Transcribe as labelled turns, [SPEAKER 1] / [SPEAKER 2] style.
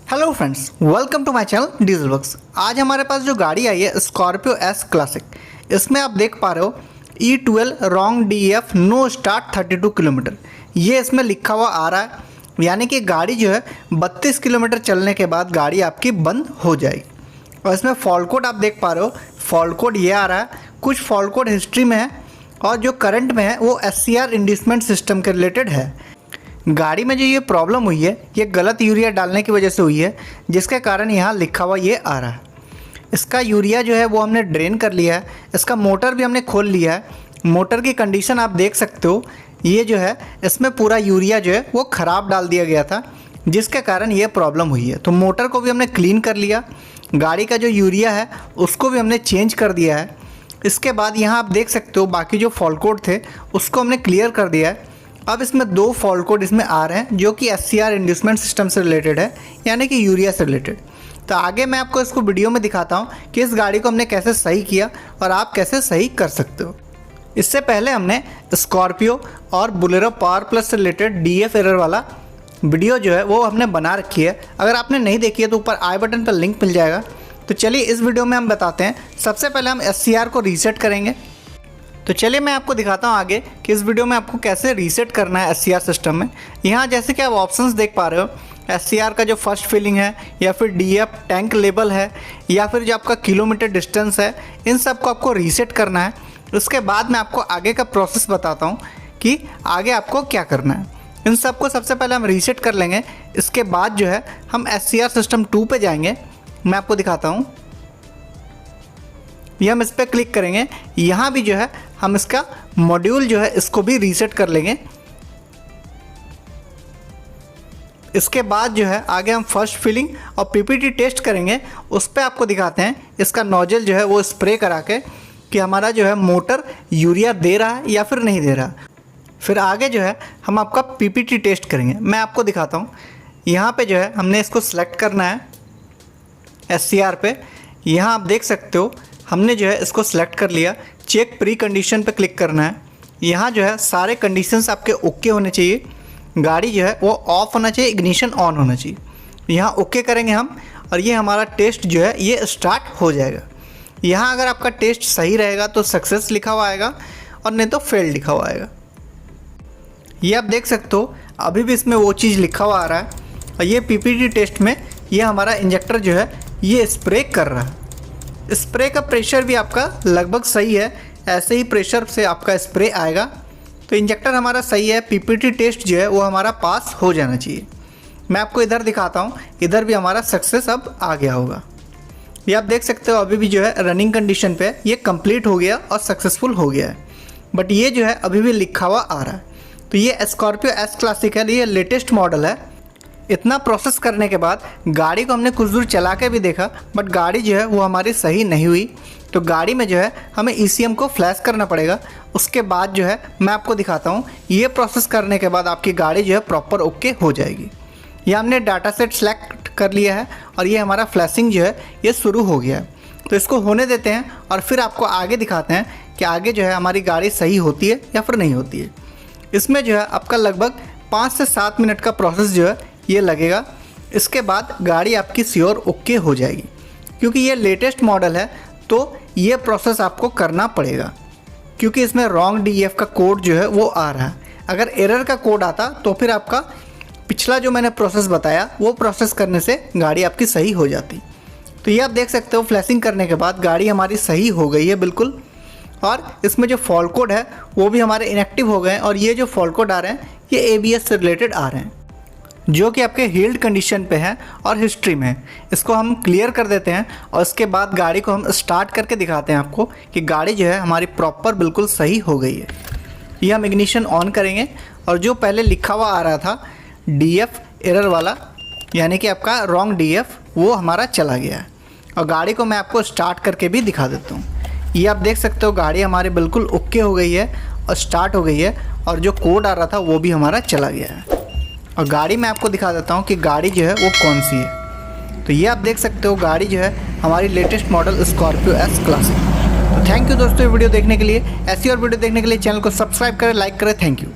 [SPEAKER 1] Hello friends, welcome to my channel diesel works. आज हमारे पास जो गाड़ी आई है स्कॉर्पियो एस क्लासिक, इसमें आप देख पा रहे हो E12 wrong DEF know start 32 kilometre, ये इसमें लिखा हुआ आ रहा है। यानी कि गाड़ी जो है 32 किलोमीटर चलने के बाद गाड़ी आपकी बंद हो जाएगी। और इसमें फॉल्ट कोड आप देख पा रहे हो, फॉल्ट कोड ये आ रहा है। कुछ फॉल्ट कोड हिस्ट्री में है और जो करंट में है वो SCR इंड्यूसमेंट सिस्टम के रिलेटेड है। गाड़ी में जो ये प्रॉब्लम हुई है ये गलत यूरिया डालने की वजह से हुई है, जिसके कारण यहाँ लिखा हुआ ये आ रहा है। इसका यूरिया जो है वो हमने ड्रेन कर लिया है। इसका मोटर भी हमने खोल लिया है। मोटर की कंडीशन आप देख सकते हो, ये जो है इसमें पूरा यूरिया जो है वो ख़राब डाल दिया गया था, जिसके कारण ये प्रॉब्लम हुई है। तो मोटर को भी हमने क्लीन कर लिया, गाड़ी का जो यूरिया है उसको भी हमने चेंज कर दिया है। इसके बाद यहाँ आप देख सकते हो बाकी जो फॉल्ट कोड थे उसको हमने क्लियर कर दिया है। अब इसमें दो फॉल्ट कोड इसमें आ रहे हैं जो कि SCR इंड्यूसमेंट सिस्टम से रिलेटेड है, यानी कि यूरिया से रिलेटेड। तो आगे मैं आपको इसको वीडियो में दिखाता हूँ कि इस गाड़ी को हमने कैसे सही किया और आप कैसे सही कर सकते हो। इससे पहले हमने स्कॉर्पियो और बोलेरो पावर प्लस से रिलेटेड DF एरर वाला वीडियो जो है वो हमने बना रखी है। अगर आपने नहीं देखी है तो ऊपर आई बटन पर लिंक मिल जाएगा। तो चलिए इस वीडियो में हम बताते हैं। सबसे पहले हम SCR को रीसेट करेंगे। तो चलिए मैं आपको दिखाता हूँ आगे कि इस वीडियो में आपको कैसे रीसेट करना है SCR सिस्टम में। यहाँ जैसे कि आप ऑप्शंस देख पा रहे हो, SCR का जो फर्स्ट फिलिंग है या फिर DF टैंक लेवल है या फिर जो आपका किलोमीटर डिस्टेंस है, इन सब को आपको रीसेट करना है। उसके बाद मैं आपको आगे का प्रोसेस बताता हूँ कि आगे आपको क्या करना है। इन सब को सबसे पहले हम रीसेट कर लेंगे। इसके बाद जो है हम SCR सिस्टम 2 पे जाएंगे। मैं आपको दिखाता हूँ, ये हम इस पर क्लिक करेंगे। यहाँ भी जो है हम इसका मॉड्यूल जो है इसको भी रीसेट कर लेंगे। इसके बाद जो है आगे हम फर्स्ट फिलिंग और PPT टेस्ट करेंगे। उस पर आपको दिखाते हैं इसका नोजल जो है वो स्प्रे करा के कि हमारा जो है मोटर यूरिया दे रहा है या फिर नहीं दे रहा। फिर आगे जो है हम आपका PPT टेस्ट करेंगे। मैं आपको दिखाता हूँ। यहाँ पे जो है हमने इसको सेलेक्ट करना है SCR पे। यहाँ आप देख सकते हो हमने जो है इसको सेलेक्ट कर लिया। चेक प्री कंडीशन पे क्लिक करना है। यहाँ जो है सारे कंडीशंस आपके ओके होने चाहिए। गाड़ी जो है वो ऑफ होना चाहिए, इग्निशन ऑन होना चाहिए। यहाँ ओके करेंगे हम और ये हमारा टेस्ट जो है ये स्टार्ट हो जाएगा। यहाँ अगर आपका टेस्ट सही रहेगा तो सक्सेस लिखा हुआ आएगा और नहीं तो फेल लिखा हुआ आएगा। ये आप देख सकते हो अभी भी इसमें वो चीज़ लिखा हुआ आ रहा है। और ये PPT टेस्ट में ये हमारा इंजेक्टर जो है ये स्प्रे कर रहा है। स्प्रे का प्रेशर भी आपका लगभग सही है, ऐसे ही प्रेशर से आपका स्प्रे आएगा। तो इंजेक्टर हमारा सही है। PPT टेस्ट जो है वो हमारा पास हो जाना चाहिए। मैं आपको इधर दिखाता हूँ, इधर भी हमारा सक्सेस अब आ गया होगा। ये आप देख सकते हो अभी भी जो है रनिंग कंडीशन पे ये कंप्लीट हो गया और सक्सेसफुल हो गया है। बट ये जो है अभी भी लिखा हुआ आ रहा है। तो ये स्कॉर्पियो एस क्लासिक है, ये लेटेस्ट मॉडल है। इतना प्रोसेस करने के बाद गाड़ी को हमने कुछ दूर चला के भी देखा, बट गाड़ी जो है वो हमारी सही नहीं हुई। तो गाड़ी में जो है हमें ECM को फ्लैश करना पड़ेगा। उसके बाद जो है मैं आपको दिखाता हूँ, ये प्रोसेस करने के बाद आपकी गाड़ी जो है प्रॉपर ओके हो जाएगी। ये हमने डाटा सेट सेलेक्ट कर लिया है और ये हमारा फ्लैशिंग जो है ये शुरू हो गया है। तो इसको होने देते हैं और फिर आपको आगे दिखाते हैं कि आगे जो है हमारी गाड़ी सही होती है या फिर नहीं होती है। इसमें जो है आपका लगभग 5 से 7 मिनट का प्रोसेस जो है ये लगेगा। इसके बाद गाड़ी आपकी श्योर ओके हो जाएगी। क्योंकि ये लेटेस्ट मॉडल है तो ये प्रोसेस आपको करना पड़ेगा, क्योंकि इसमें रॉन्ग DEF का कोड जो है वो आ रहा है। अगर एरर का कोड आता तो फिर आपका पिछला जो मैंने प्रोसेस बताया वो प्रोसेस करने से गाड़ी आपकी सही हो जाती। तो ये आप देख सकते हो फ्लैशिंग करने के बाद गाड़ी हमारी सही हो गई है बिल्कुल। और इसमें जो फॉल्ट कोड है वो भी हमारे इनएक्टिव हो गए हैं। और ये जो फॉल्ट कोड आ रहे हैं ये ABS से रिलेटेड आ रहे हैं, जो कि आपके हील्ड कंडीशन पे है और हिस्ट्री में है। इसको हम क्लियर कर देते हैं और उसके बाद गाड़ी को हम स्टार्ट करके दिखाते हैं आपको कि गाड़ी जो है हमारी प्रॉपर बिल्कुल सही हो गई है। ये हम इग्निशन ऑन करेंगे और जो पहले लिखा हुआ आ रहा था DF एरर वाला, यानी कि आपका रॉन्ग DF, वो हमारा चला गया है। और गाड़ी को मैं आपको स्टार्ट करके भी दिखा देता हूँ। ये आप देख सकते हो गाड़ी हमारी बिल्कुल ओके हो गई है और स्टार्ट हो गई है और जो कोड आ रहा था वो भी हमारा चला गया है। और गाड़ी मैं आपको दिखा देता हूँ कि गाड़ी जो है वो कौन सी है। तो ये आप देख सकते हो गाड़ी जो है हमारी latest model Scorpio S classic. तो थैंक यू दोस्तों ये वीडियो देखने के लिए। ऐसी और वीडियो देखने के लिए चैनल को सब्सक्राइब करें, लाइक करें। Thank you.